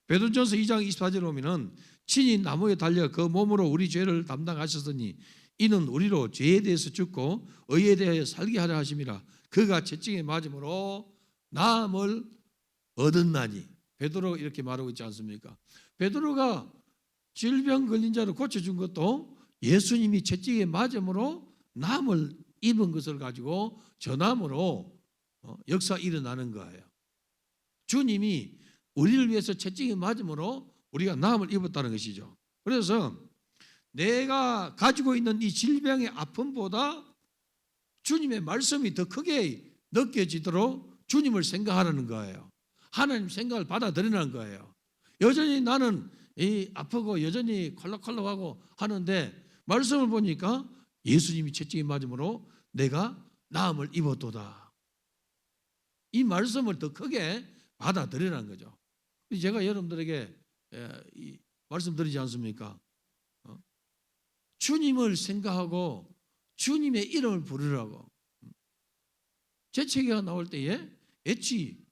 베드로전서 2장 24절에 보면은 친히 나무에 달려 그 몸으로 우리 죄를 담당하셨으니 이는 우리로 죄에 대해서 죽고 의에 대하여 살게 하려 하심이라. 그가 채찍에 맞음으로 나음을 얻었나니. 베드로 이렇게 말하고 있지 않습니까? 베드로가 질병 걸린 자를 고쳐준 것도 예수님이 채찍에 맞음으로 나음을 입은 것을 가지고 전함으로 역사 일어나는 거예요. 주님이 우리를 위해서 채찍에 맞음으로 우리가 나음을 입었다는 것이죠. 그래서 내가 가지고 있는 이 질병의 아픔보다 주님의 말씀이 더 크게 느껴지도록 주님을 생각하라는 거예요. 하나님 생각을 받아들이라는 거예요. 여전히 나는 아프고 여전히 콜록콜록하고 하는데 말씀을 보니까 예수님이 채찍에 맞음으로 내가 나음을 입었도다. 이 말씀을 더 크게 받아들이라는 거죠. 제가 여러분들에게 말씀드리지 않습니까? 주님을 생각하고 주님의 이름을 부르라고. 재채기가 나올 때에 애치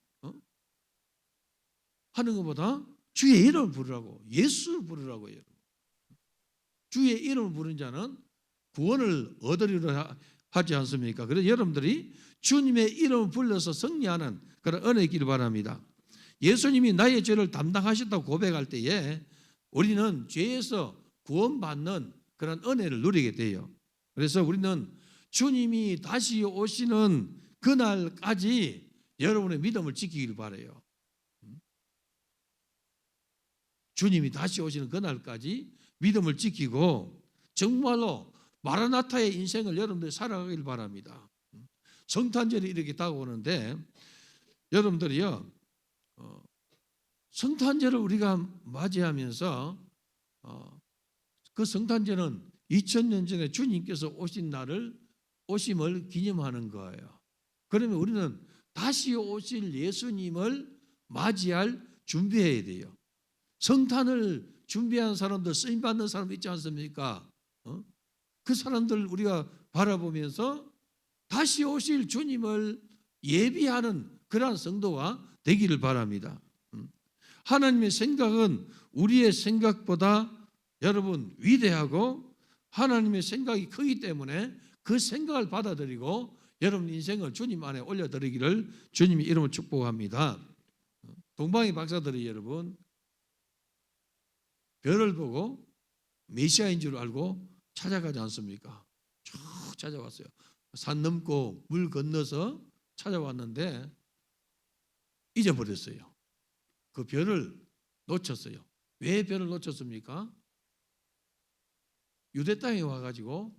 하는 것보다 주의 이름을 부르라고, 예수를 부르라고. 여러분, 주의 이름을 부르는 자는 구원을 얻으리라 하지 않습니까? 그래서 여러분들이 주님의 이름을 불러서 승리하는 그런 은혜 있기를 바랍니다. 예수님이 나의 죄를 담당하셨다고 고백할 때에 우리는 죄에서 구원받는 그런 은혜를 누리게 돼요. 그래서 우리는 주님이 다시 오시는 그날까지 여러분의 믿음을 지키길 바라요. 주님이 다시 오시는 그날까지 믿음을 지키고 정말로 마라나타의 인생을 여러분들이 살아가길 바랍니다. 성탄절이 이렇게 다가오는데 여러분들이요, 성탄절을 우리가 맞이하면서 그 성탄절은 2000년 전에 주님께서 오심을 기념하는 거예요. 그러면 우리는 다시 오실 예수님을 맞이할 준비해야 돼요. 성탄을 준비한 사람들, 쓰임받는 사람 있지 않습니까? 그 사람들 우리가 바라보면서 다시 오실 주님을 예비하는 그러한 성도가 되기를 바랍니다. 하나님의 생각은 우리의 생각보다 여러분 위대하고 하나님의 생각이 크기 때문에 그 생각을 받아들이고 여러분 인생을 주님 안에 올려드리기를 주님의 이름으로 축복합니다. 동방의 박사들이 여러분 별을 보고 메시아인 줄 알고 찾아가지 않습니까? 쭉 찾아왔어요. 산 넘고 물 건너서 찾아왔는데 잊어버렸어요. 그 별을 놓쳤어요. 왜 별을 놓쳤습니까? 유대 땅에 와가지고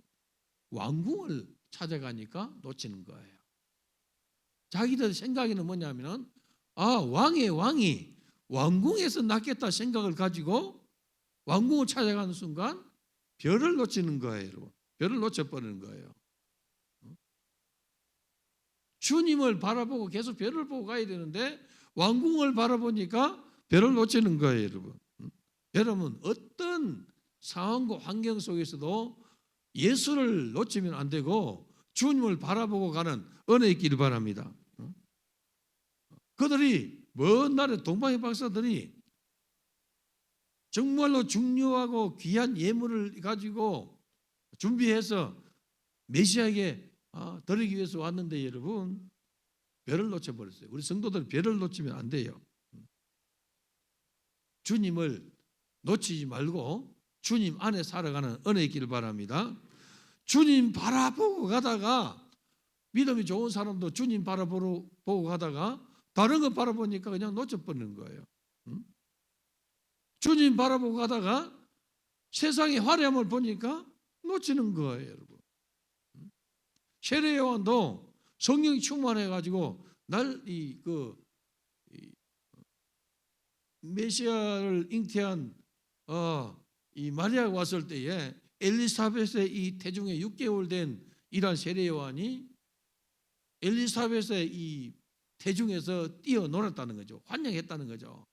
왕궁을 찾아가니까 놓치는 거예요. 자기들 생각에는 뭐냐면은 왕이 왕궁에서 낳겠다 생각을 가지고 왕궁을 찾아가는 순간 별을 놓치는 거예요, 여러분. 별을 놓쳐버리는 거예요. 주님을 바라보고 계속 별을 보고 가야 되는데 왕궁을 바라보니까 별을 놓치는 거예요, 여러분. 여러분, 어떤 상황과 환경 속에서도 예수를 놓치면 안 되고 주님을 바라보고 가는 은혜 있기를 바랍니다. 그들이 먼 날에 동방의 박사들이 정말로 중요하고 귀한 예물을 가지고 준비해서 메시아에게 드리기 위해서 왔는데 여러분 별을 놓쳐버렸어요. 우리 성도들은 별을 놓치면 안 돼요. 주님을 놓치지 말고 주님 안에 살아가는 은혜 있기를 바랍니다. 주님 바라보고 가다가 믿음이 좋은 사람도 주님 바라보고 가다가 다른 거 바라보니까 그냥 놓쳐버리는 거예요. 주님 바라보고 가다가 세상의 화려함을 보니까 놓치는 거예요, 여러분. 세례 요한도 성령이 충만해가지고 메시아를 잉태한 이 마리아가 왔을 때에 엘리사벳의 이 태중에 6개월 된 이란 세례 요한이 엘리사벳의 이 태중에서 뛰어놀았다는 거죠. 환영했다는 거죠.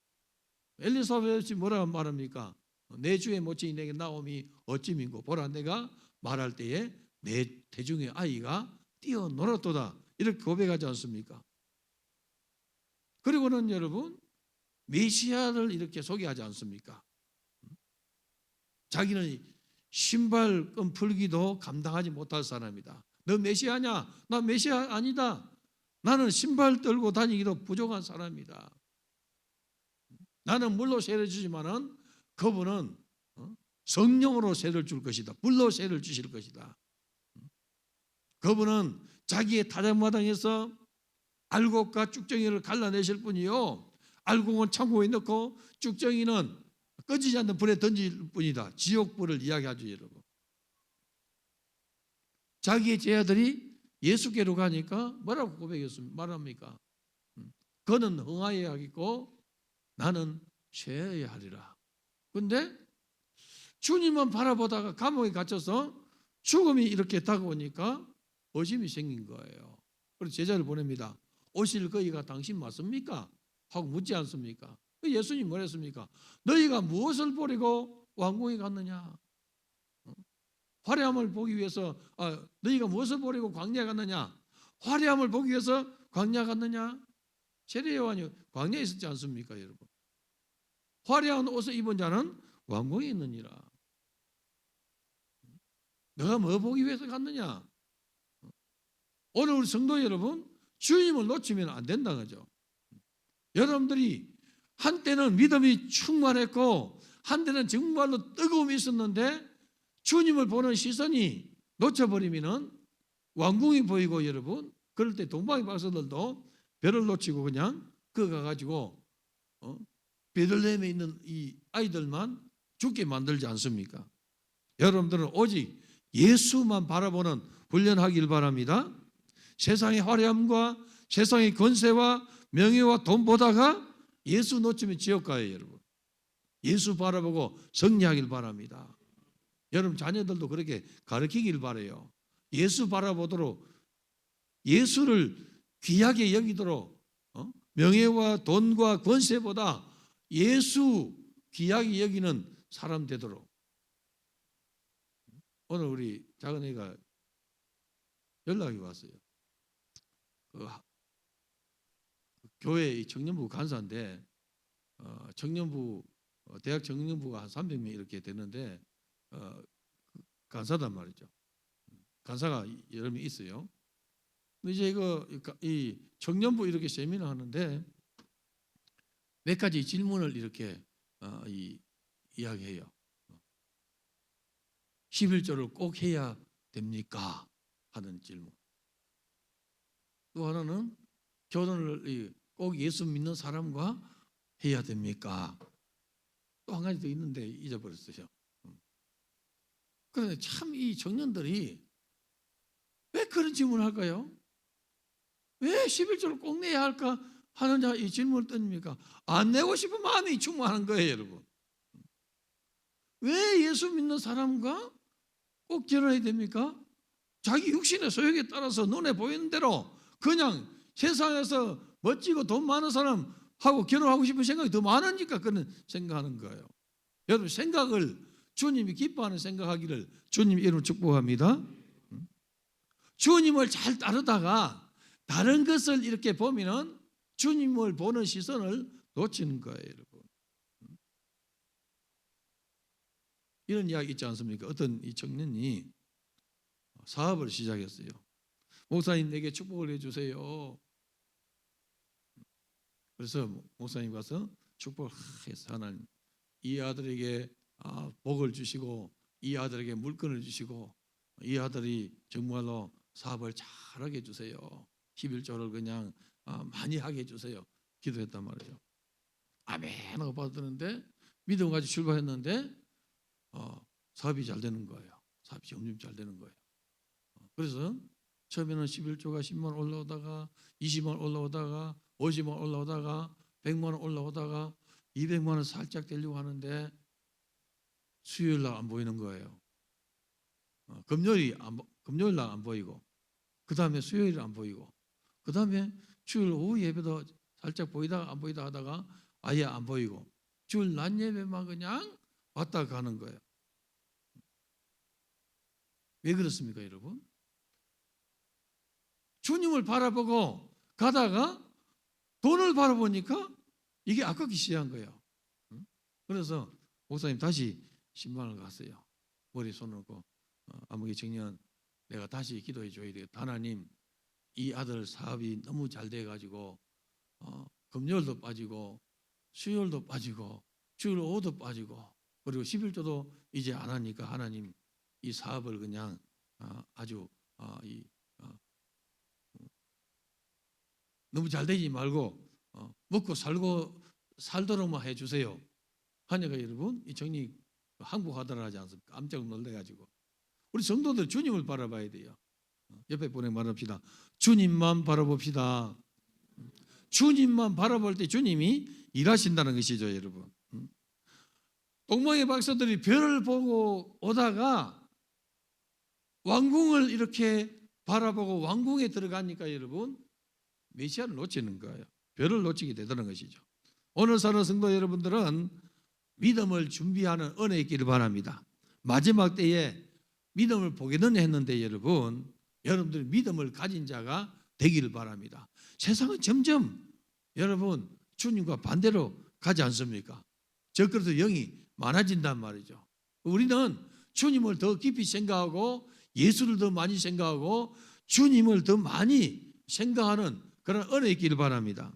엘리사벳이 뭐라고 말합니까? 내 주의 모친이 내게 나옴이 어찌민고 보라 내가 말할 때에 내 태중의 아이가 뛰어놀았도다 이렇게 고백하지 않습니까? 그리고는 여러분 메시아를 이렇게 소개하지 않습니까? 자기는 신발끈 풀기도 감당하지 못할 사람이다. 너 메시아냐? 나 메시아 아니다. 나는 신발 떨고 다니기도 부족한 사람이다. 나는 물로 세를 주지만은 그분은 성령으로 세를 줄 것이다. 불로 세를 주실 것이다. 그분은 자기의 타작마당에서 알곡과 쭉정이를 갈라내실 뿐이요, 알곡은 창고에 넣고 쭉정이는 꺼지지 않는 불에 던질 뿐이다. 지옥불을 이야기하죠, 여러분. 자기의 제자들이 예수께로 가니까 뭐라고 고백했습니까? 말합니까? 그는 흥하여야 하겠고 나는 쇠해야 하리라. 근데 주님만 바라보다가 감옥에 갇혀서 죽음이 이렇게 다가오니까 의심이 생긴 거예요. 그래서 제자를 보냅니다. 오실 거기가 당신 맞습니까? 하고 묻지 않습니까? 예수님 뭐랬습니까? 너희가 무엇을 보려고 왕궁에 갔느냐? 화려함을 보기 위해서, 너희가 무엇을 보려고 광야에 갔느냐? 화려함을 보기 위해서 광야에 갔느냐? 세례 요한이 광야에 있었지 않습니까, 여러분? 화려한 옷을 입은 자는 왕궁에 있느니라. 너가 뭐 보기 위해서 갔느냐? 오늘 우리 성도 여러분, 주님을 놓치면 안 된다 그죠? 여러분들이 한때는 믿음이 충만했고 한때는 정말로 뜨거움이 있었는데 주님을 보는 시선이 놓쳐버리면은 왕궁이 보이고, 여러분, 그럴 때 동방의 박사들도 별을 놓치고 그냥 그 가가지고 베들레헴에 있는 이 아이들만 죽게 만들지 않습니까? 여러분들은 오직 예수만 바라보는 훈련하길 바랍니다. 세상의 화려함과 세상의 권세와 명예와 돈 보다가 예수 놓치면 지옥 가요, 여러분. 예수 바라보고 승리하길 바랍니다. 여러분 자녀들도 그렇게 가르치길 바라요. 예수 바라보도록, 예수를 귀하게 여기도록, 명예와 돈과 권세보다 예수 귀하게 여기는 사람 되도록. 오늘 우리 작은애가 연락이 왔어요. 교회 청년부 간사인데 청년부 대학 청년부가 한 300명 이렇게 되는데 간사단 말이죠. 간사가 여러 명 있어요. 이제 이 청년부 이렇게 세미나 하는데 몇 가지 질문을 이렇게 이야기해요. 11조를 꼭 해야 됩니까? 하는 질문. 또 하나는 결혼을 꼭 예수 믿는 사람과 해야 됩니까? 또 한 가지 더 있는데 잊어버렸어요. 그런데 참 이 청년들이 왜 그런 질문을 할까요? 왜 11조를 꼭 내야 할까 하는 이 질문을 던집니까? 안 내고 싶은 마음이 충만한 거예요, 여러분. 왜 예수 믿는 사람과 꼭 결혼해야 됩니까? 자기 육신의 소욕에 따라서 눈에 보이는 대로 그냥 세상에서 멋지고 돈 많은 사람하고 결혼하고 싶은 생각이 더 많으니까 그런 생각하는 거예요. 여러분 생각을 주님이 기뻐하는 생각하기를 주님 이름으로 축복합니다. 주님을 잘 따르다가 다른 것을 이렇게 보면은 주님을 보는 시선을 놓치는 거예요, 여러분. 이런 이야기 있지 않습니까? 어떤 이 청년이 사업을 시작했어요. 목사님 내게 축복을 해주세요. 그래서 목사님 가서 축복을 해서 하나님 이 아들에게 복을 주시고 이 아들에게 물건을 주시고 이 아들이 정말로 사업을 잘하게 해주세요. 11조를 그냥 많이 하게 해주세요. 기도했단 말이죠. 아멘 하고 받았는데 믿음 가지고 출발했는데 사업이 잘 되는 거예요. 사업이 점점 잘 되는 거예요. 그래서 처음에는 11조가 10만 원 올라오다가 20만 원 올라오다가 50만 원 올라오다가 100만 원 올라오다가 200만 원 살짝 되려고 하는데 수요일 날 안 보이는 거예요. 금요일 날 안 보이고, 그 다음에 수요일 안 보이고, 그 다음에 주일 오후 예배도 살짝 보이다가 안 보이다 하다가 아예 안 보이고, 주일 낮 예배만 그냥 왔다 가는 거예요. 왜 그렇습니까, 여러분? 주님을 바라보고 가다가 돈을 바라보니까 이게 아깝기 시작한 거예요. 그래서 목사님 다시 신방을 갔어요. 머리에 손을 얹고 아무개 청년 내가 다시 기도해 줘야 되겠다. 하나님 이 아들 사업이 너무 잘 돼가지고 금요일도 빠지고 수요일도 빠지고 주일 오후도 빠지고 그리고 11조도 이제 안 하니까 하나님 이 사업을 그냥 아주 너무 잘 되지 말고 먹고 살도록만 해주세요. 하니까 여러분 이 정리 항복하더라 하지 않습니까? 깜짝 놀래가지고 우리 성도들 주님을 바라봐야 돼요. 옆에 분에 말합시다. 주님만 바라봅시다. 주님만 바라볼 때 주님이 일하신다는 것이죠, 여러분. 동방의 박사들이 별을 보고 오다가 왕궁을 이렇게 바라보고 왕궁에 들어가니까 여러분 메시아를 놓치는 거예요. 별을 놓치게 되는 것이죠. 오늘 사는 성도 여러분들은 믿음을 준비하는 은혜 있기를 바랍니다. 마지막 때에 믿음을 보기는 했는데 여러분들 믿음을 가진 자가 되기를 바랍니다. 세상은 점점 여러분 주님과 반대로 가지 않습니까? 적그리스도 영이 많아진단 말이죠. 우리는 주님을 더 깊이 생각하고 예수를 더 많이 생각하고 주님을 더 많이 생각하는 그런 은혜 있기를 바랍니다.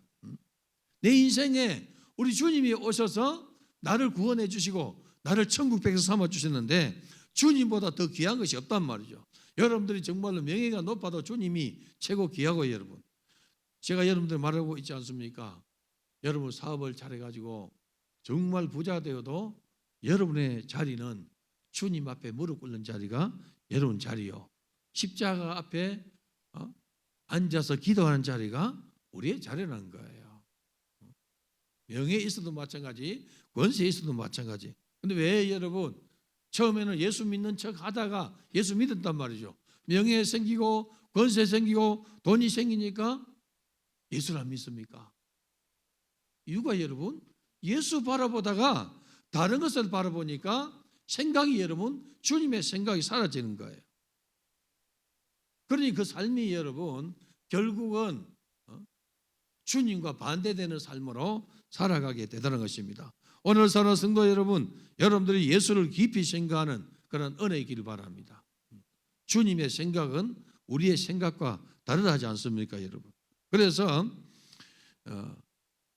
내 인생에 우리 주님이 오셔서 나를 구원해 주시고 나를 천국 백성 삼아 주셨는데 주님보다 더 귀한 것이 없단 말이죠. 여러분들이 정말로 명예가 높아도 주님이 최고 귀하고 여러분 제가 여러분들 말하고 있지 않습니까? 여러분 사업을 잘해가지고 정말 부자 되어도 여러분의 자리는 주님 앞에 무릎 꿇는 자리가 여러분 자리요. 십자가 앞에 앉아서 기도하는 자리가 우리의 자리라는 거예요. 명예에 있어도 마찬가지, 권세에 있어도 마찬가지. 근데 왜 여러분 처음에는 예수 믿는 척 하다가 예수 믿었단 말이죠. 명예 생기고 권세 생기고 돈이 생기니까 예수를 안 믿습니까? 이유가 여러분 예수 바라보다가 다른 것을 바라보니까 생각이 여러분 주님의 생각이 사라지는 거예요. 그러니 그 삶이 여러분 결국은 주님과 반대되는 삶으로 살아가게 되다는 것입니다. 오늘 사는 성도 여러분, 여러분들이 예수를 깊이 생각하는 그런 은혜 있기를 바랍니다. 주님의 생각은 우리의 생각과 다르지 않습니까, 여러분? 그래서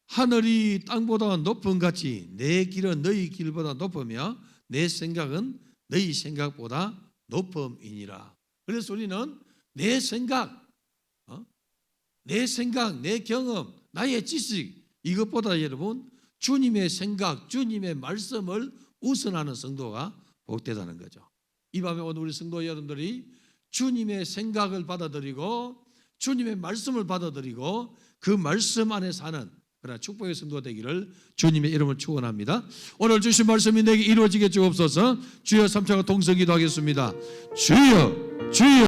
하늘이 땅보다 높은 같이 내 길은 너희 길보다 높으며 내 생각은 너희 생각보다 높음이니라. 그래서 우리는 내 생각, 내 경험, 나의 지식 이것보다 여러분 주님의 생각, 주님의 말씀을 우선하는 성도가 복되다는 거죠. 이 밤에 오늘 우리 성도 여러분들이 주님의 생각을 받아들이고 주님의 말씀을 받아들이고 그 말씀 안에 사는 그러나 축복의 성도가 되기를 주님의 이름으로 축원합니다. 오늘 주신 말씀이 내게 이루어지게 주옵소서. 주여 3차가 동성 기도하겠습니다. 주여 주여